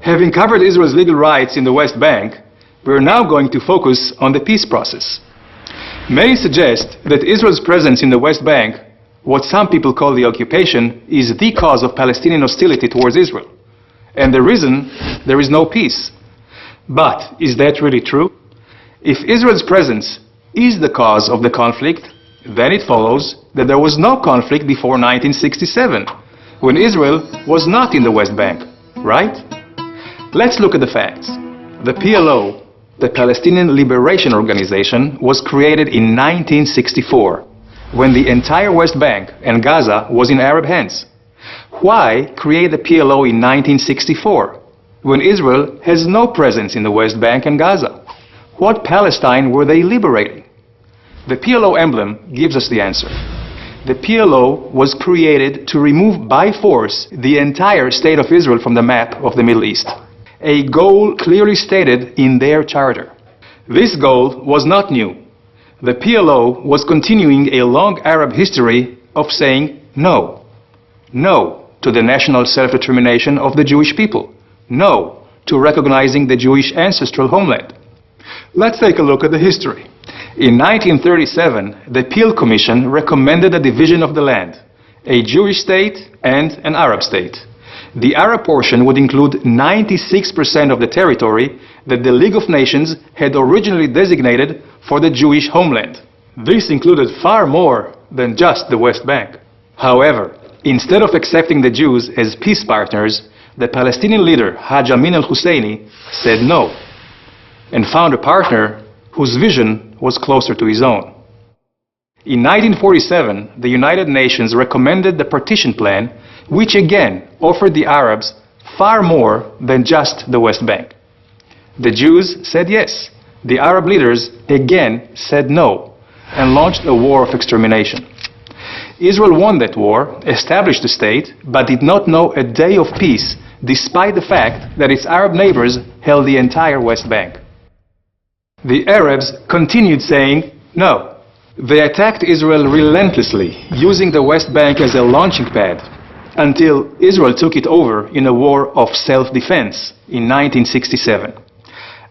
Having covered Israel's legal rights in the West Bank, we are now going to focus on the peace process. Many suggest that Israel's presence in the West Bank, what some people call the occupation, is the cause of Palestinian hostility towards Israel, and the reason there is no peace. But is that really true? If Israel's presence is the cause of the conflict, then it follows that there was no conflict before 1967, when Israel was not in the West Bank, right? Let's look at the facts. The PLO, the Palestinian Liberation Organization, was created in 1964, when the entire West Bank and Gaza was in Arab hands. Why create the PLO in 1964, when Israel has no presence in the West Bank and Gaza? What Palestine were they liberating? The PLO emblem gives us the answer. The PLO was created to remove by force the entire state of Israel from the map of the Middle East, a goal clearly stated in their charter. This goal was not new. The PLO was continuing a long Arab history of saying no. No to the national self-determination of the Jewish people. No to recognizing the Jewish ancestral homeland. Let's take a look at the history. In 1937, the Peel Commission recommended a division of the land, a Jewish state and an Arab state. The Arab portion would include 96% of the territory that the League of Nations had originally designated for the Jewish homeland. This included far more than just the West Bank. However, instead of accepting the Jews as peace partners, the Palestinian leader Haj Amin al-Husseini said no, and found a partner whose vision was closer to his own. In 1947, the United Nations recommended the partition plan, which again offered the Arabs far more than just the West Bank. The Jews said yes. The Arab leaders again said no, and launched a war of extermination. Israel won that war, established the state, but did not know a day of peace, despite the fact that its Arab neighbors held the entire West Bank. The Arabs continued saying no. They attacked Israel relentlessly, using the West Bank as a launching pad, until Israel took it over in a war of self-defense in 1967.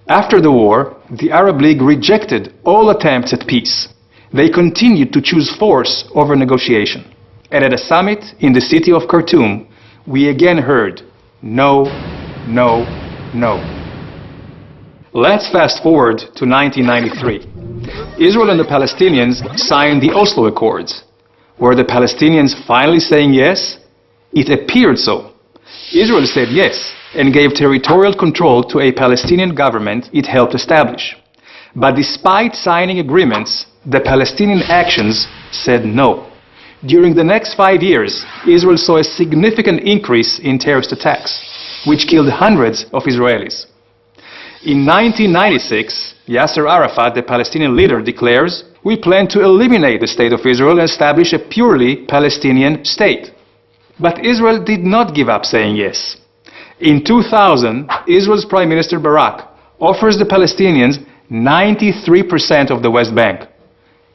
After the war, the Arab League rejected all attempts at peace. They continued to choose force over negotiation. And at a summit in the city of Khartoum, we again heard no, no, no. Let's fast forward to 1993. Israel and the Palestinians signed the Oslo Accords. Were the Palestinians finally saying yes? It appeared so. Israel said yes and gave territorial control to a Palestinian government it helped establish. But despite signing agreements, the Palestinian actions said no. During the next 5 years, Israel saw a significant increase in terrorist attacks, which killed hundreds of Israelis. In 1996, Yasser Arafat, the Palestinian leader, declares, "We plan to eliminate the state of Israel and establish a purely Palestinian state." But Israel did not give up saying yes. In 2000, Israel's Prime Minister Barak offers the Palestinians 93% of the West Bank.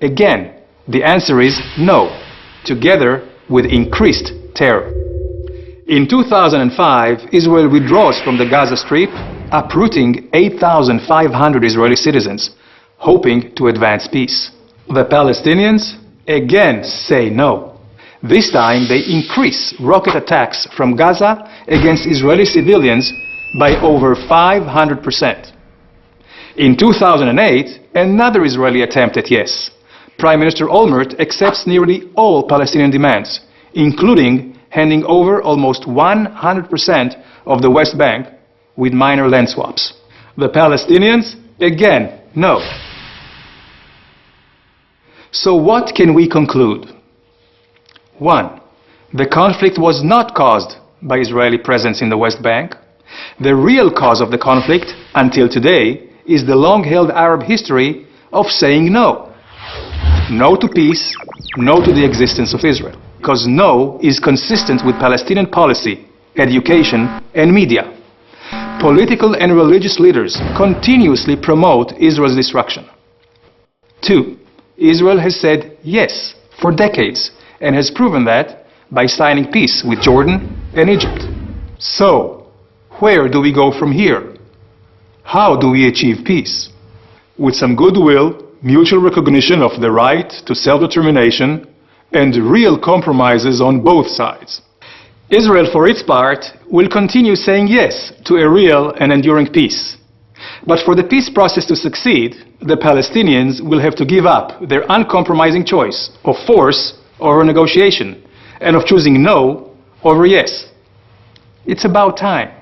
Again, the answer is no, together with increased terror. In 2005, Israel withdraws from the Gaza Strip, uprooting 8,500 Israeli citizens, hoping to advance peace. The Palestinians again say no. This time they increase rocket attacks from Gaza against Israeli civilians by over 500%. In 2008, another Israeli attempt at yes. Prime Minister Olmert accepts nearly all Palestinian demands, including handing over almost 100% of the West Bank with minor land swaps. The Palestinians, again, no. So what can we conclude? 1. The conflict was not caused by Israeli presence in the West Bank. The real cause of the conflict, until today, is the long-held Arab history of saying no. No to peace, no to the existence of Israel. Because no is consistent with Palestinian policy, education, and media. Political and religious leaders continuously promote Israel's destruction. 2. Israel has said yes for decades and has proven that by signing peace with Jordan and Egypt. So, where do we go from here? How do we achieve peace? With some goodwill, mutual recognition of the right to self-determination, and real compromises on both sides. Israel, for its part, will continue saying yes to a real and enduring peace. But for the peace process to succeed, the Palestinians will have to give up their uncompromising choice of force over negotiation and of choosing no over yes. It's about time.